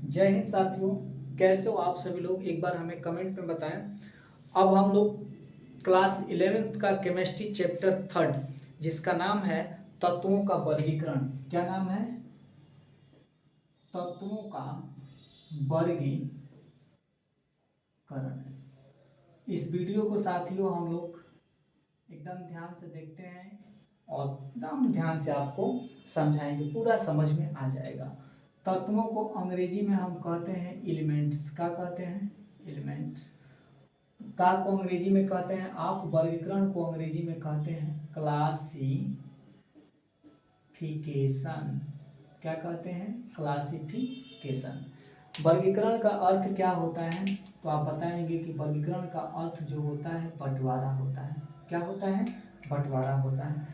जय हिंद साथियों। कैसे हो आप सभी लोग, एक बार हमें कमेंट में बताएं। अब हम लोग क्लास 11th का केमिस्ट्री चैप्टर 3 जिसका नाम है तत्वों का वर्गीकरण। क्या नाम है? तत्वों का वर्गीकरण। इस वीडियो को साथियों हम लोग एकदम ध्यान से देखते हैं और एकदम ध्यान से आपको समझाएंगे, पूरा समझ में आ जाएगा। तत्वों को अंग्रेजी में हम कहते हैं एलिमेंट्स। क्या कहते हैं? एलिमेंट्स। का को अंग्रेजी में कहते हैं आप, वर्गीकरण को अंग्रेजी में कहते हैं क्लासिफिकेशन। क्या कहते हैं? क्लासिफिकेशन। वर्गीकरण का अर्थ क्या होता है? तो आप बताएंगे कि वर्गीकरण का अर्थ जो होता है बंटवारा होता है। क्या होता है? बंटवारा होता है।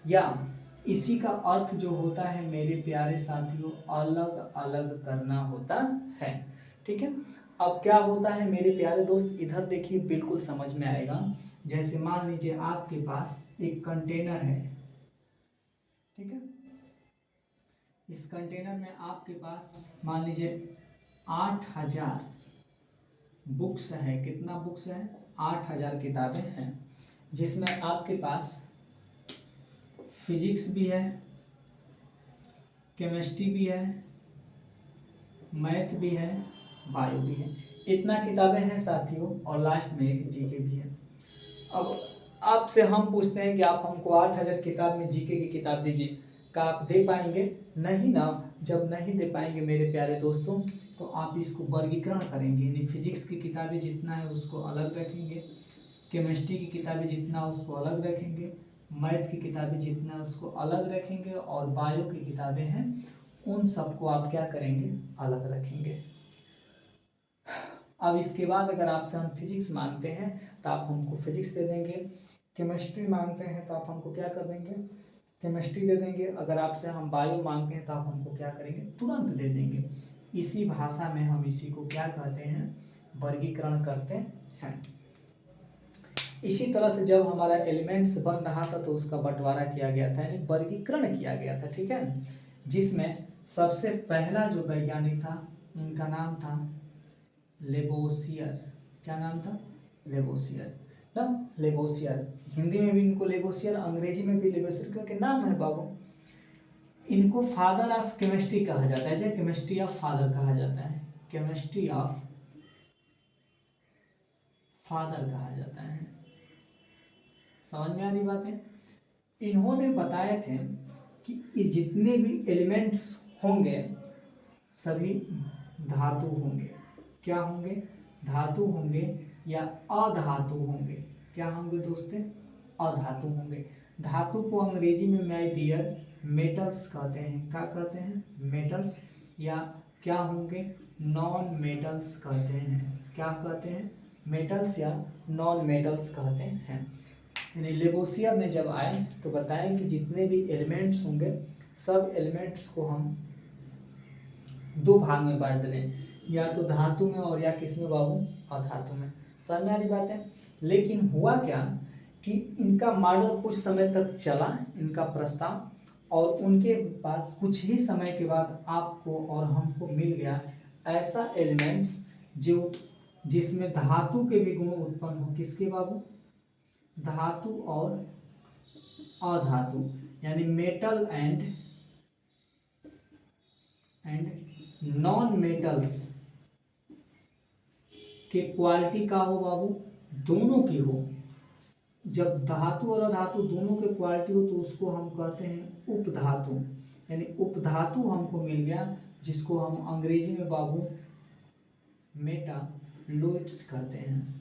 या इसी का अर्थ जो होता है मेरे प्यारे साथियों, अलग अलग करना होता है। ठीक है। अब क्या होता है मेरे प्यारे दोस्त, इधर देखिए, बिल्कुल समझ में आएगा। जैसे मान लीजिए आपके पास एक कंटेनर है। ठीक है। इस कंटेनर में आपके पास मान लीजिए 8000 बुक्स हैं। कितना बुक्स है? 8000 किताबें हैं, जिसमें आपके पास फिजिक्स भी है, केमिस्ट्री भी है, मैथ भी है, बायो भी है। इतना किताबें हैं साथियों, और लास्ट में एक जीके भी है। अब आपसे हम पूछते हैं कि आप हमको 8000 किताब में जीके की किताब दीजिए, क्या आप दे पाएंगे? नहीं ना। जब नहीं दे पाएंगे मेरे प्यारे दोस्तों, तो आप इसको वर्गीकरण करेंगे। यानी फिजिक्स की किताबें जितना है उसको अलग रखेंगे, केमिस्ट्री की किताबें जितना उसको अलग रखेंगे, मैथ की किताबें जितना उसको अलग रखेंगे, और बायो की किताबें हैं उन सबको आप क्या करेंगे? अलग रखेंगे। अब इसके बाद अगर आपसे हम फिजिक्स मांगते हैं तो आप हमको फिजिक्स दे देंगे, केमिस्ट्री मांगते हैं तो आप हमको क्या कर देंगे? केमिस्ट्री दे देंगे। अगर आपसे हम बायो मांगते हैं तो आप हमको क्या करेंगे? तुरंत दे देंगे। इसी भाषा में हम इसी को क्या कहते हैं? वर्गीकरण करते हैं। इसी तरह से जब हमारा एलिमेंट्स बन रहा था तो उसका बंटवारा किया गया था, यानी वर्गीकरण किया गया था। ठीक है। जिसमें सबसे पहला जो वैज्ञानिक था उनका नाम था लेबोसियर। क्या नाम था? लेबोसियर ना। लेबोसियर, हिंदी में भी इनको लेबोसियर, अंग्रेजी में भी लेबोसियर, क्योंकि नाम है बाबू। इनको फादर ऑफ केमिस्ट्री कहा जाता है, जैसे केमिस्ट्री ऑफ फादर कहा जाता है, केमिस्ट्री ऑफ फादर कहा जाता है। समझ में आ रही बात है? इन्होंने बताए थे कि ये जितने भी एलिमेंट्स होंगे सभी धातु होंगे। क्या होंगे? धातु होंगे या अधातु होंगे। क्या होंगे दोस्तों? अधातु होंगे। धातु को अंग्रेजी में माय डियर मेटल्स कहते हैं। क्या कहते हैं? मेटल्स। या क्या होंगे? नॉन मेटल्स कहते हैं। क्या कहते हैं? मेटल्स या नॉन मेटल्स कहते हैं। यानी लेबोसियर ने जब आए तो बताएं कि जितने भी एलिमेंट्स होंगे सब एलिमेंट्स को हम दो भाग में बांट दें, या तो धातु में और या किस में बाबू? अधातु में। समझ में आ रही बात है? लेकिन हुआ क्या कि इनका मॉडल कुछ समय तक चला, इनका प्रस्ताव, और उनके बाद कुछ ही समय के बाद आपको और हमको मिल गया ऐसा एलिमेंट्स जो जिसमें धातु के भी गुण उत्पन्न हो। किसके बाबू? धातु और अधातु, यानी मेटल एंड नॉन मेटल्स के क्वालिटी का हो बाबू? दोनों की हो। जब धातु और अधातु दोनों के क्वालिटी हो तो उसको हम कहते हैं उपधातु। यानी उपधातु हमको मिल गया, जिसको हम अंग्रेजी में बाबू मेटालोइड्स कहते हैं।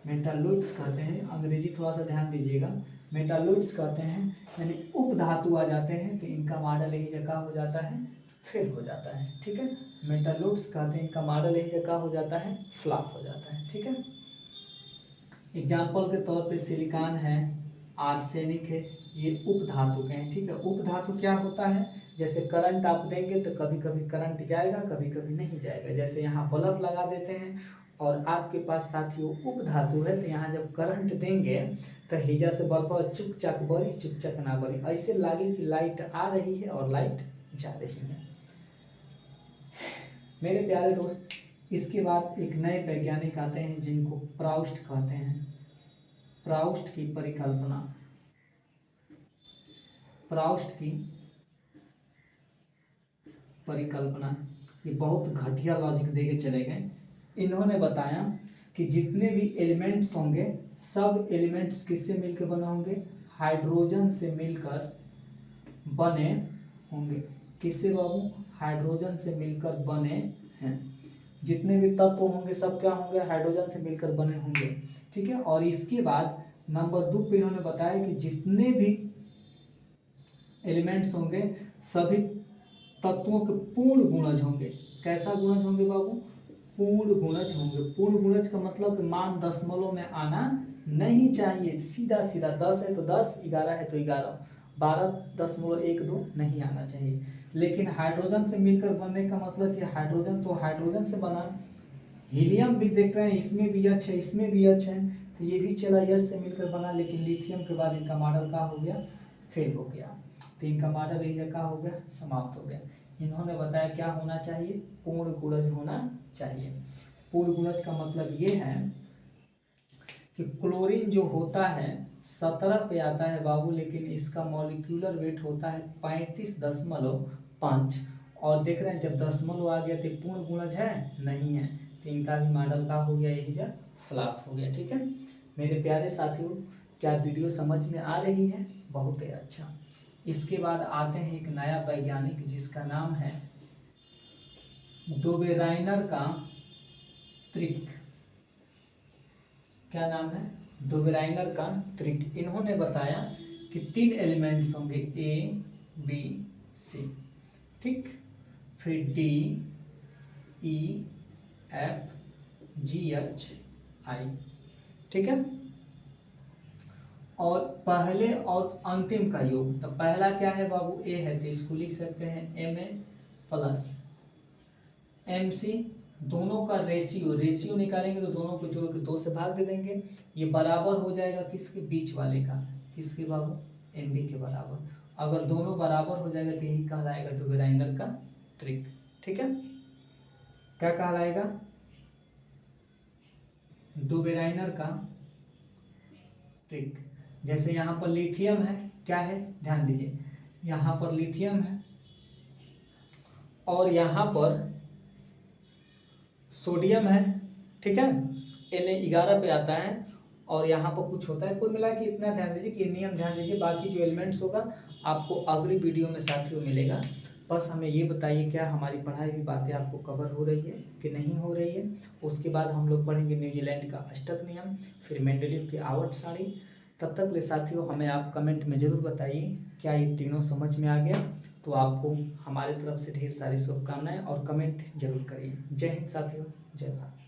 मेटालोइड्स कहते हैं, अंग्रेजी थोड़ा सा ध्यान दीजिएगा। मेटालोइड्स कहते हैं, यानी उपधातु आ जाते हैं तो इनका मॉडल यही जगह हो जाता है, फेल हो जाता है। ठीक है। मेटालोइड्स कहते हैं, इनका मॉडल यही जगह हो जाता है, फ्लॉप हो जाता है। ठीक है। एग्जाम्पल के तौर पे सिलिकॉन है, आर्सेनिक है, ये उपधातु के हैं। ठीक है। उपधातु क्या होता है? जैसे करंट आप देंगे तो कभी कभी करंट जाएगा, कभी कभी नहीं जाएगा। जैसे यहाँ बल्ब लगा देते हैं और आपके पास साथियों उपधातु है, तो यहाँ जब करंट देंगे तो हिजा से बल्ब चुपचाप बड़ी चुपचाप ना बड़ी, ऐसे लागे कि लाइट आ रही है और लाइट जा रही है। मेरे प्यारे दोस्त, इसके बाद एक नए वैज्ञानिक आते हैं जिनको प्राउस्ट कहते हैं। प्राउस्ट की परिकल्पना, प्राउस्ट की परिकल्पना, ये बहुत घटिया लॉजिक देके चले गए। इन्होंने बताया कि जितने भी एलिमेंट्स होंगे सब एलिमेंट्स किससे मिलकर बने होंगे, हाइड्रोजन से मिलकर बने होंगे। किससे बाबू, हाइड्रोजन से मिलकर बने हैं। जितने भी तत्व होंगे सब क्या होंगे, हाइड्रोजन से मिलकर बने होंगे, ठीक है। और इसके बाद नंबर 2 पे इन्होंने बताया कि जितने भी एलिमेंट्स होंगे सभी तत्वों के पूर्ण गुणज होंगे। कैसा गुणज होंगे बाबू, पूर्ण गुणज होंगे। पूर्ण गुणज का मतलब मान दशमलव में आना नहीं चाहिए, सीधा सीधा 10 है तो 10, 11 है तो 11, 12.12 नहीं आना चाहिए। लेकिन हाइड्रोजन से मिलकर बनने का मतलब कि हाइड्रोजन तो हाइड्रोजन से बना, हीलियम भी देख रहे हैं, इसमें भी H है, इसमें भी H है, तो ये भी चला H से मिलकर बना। लेकिन लिथियम के बाद इनका मॉडल क्या हो गया, फेल हो गया। तो इनका मॉडल यही क्या हो गया, समाप्त हो गया। इन्होंने बताया क्या होना चाहिए, पूर्ण गुणज होना चाहिए। पूर्ण गुणज का मतलब ये है कि क्लोरीन जो होता है 17 पे आता है बाबू, लेकिन इसका मॉलिक्यूलर वेट होता है 35.5। और देख रहे हैं जब दशमलव आ गया तो पूर्ण गुणज है नहीं है, तो इनका भी मॉडल का हो गया, यही जा फ्लॉप हो गया, ठीक है। मेरे प्यारे साथियों, क्या वीडियो समझ में आ रही है, बहुत ही अच्छा। इसके बाद आते हैं एक नया वैज्ञानिक जिसका नाम है डोबेराइनर का त्रिक। क्या नाम है, डोबेराइनर का त्रिक। इन्होंने बताया कि 3 एलिमेंट्स होंगे A B C, ठीक, फिर D E F G H I, ठीक है। और पहले और अंतिम का योग, तो पहला क्या है बाबू, A है तो इसको लिख सकते हैं Ma प्लस MC, दोनों का रेशियो निकालेंगे तो दोनों को जोड़ के 2 से भाग दे देंगे, ये बराबर हो जाएगा किसके, बीच वाले का, किसके बाबू, Mb के बराबर। अगर दोनों बराबर हो जाएगा तो यही कहलाएगा डोबेराइनर का ट्रिक, ठीक है। क्या कहलाएगा, डोबेराइनर का ट्रिक। जैसे यहाँ पर लिथियम है, क्या है, ध्यान दीजिए, यहाँ पर लिथियम है और यहाँ पर सोडियम है, ठीक है, Na11 पे आता है और यहाँ पर कुछ होता है। कुल मिला के इतना ध्यान दीजिए कि नियम ध्यान दीजिए, बाकी जो एलिमेंट्स होगा आपको अगली वीडियो में साथियों मिलेगा। बस हमें ये बताइए क्या हमारी पढ़ाई हुई बातें आपको कवर हो रही है कि नहीं हो रही है। उसके बाद हम लोग पढ़ेंगे न्यूजीलैंड का अष्टक नियम, फिर मेंडलीव की आवर्त सारणी। तब तक ले साथियों हमें आप कमेंट में ज़रूर बताइए क्या ये तीनों समझ में आ गया। तो आपको हमारे तरफ से ढेर सारी शुभकामनाएं और कमेंट जरूर करिए। जय हिंद साथियों, जय भारत।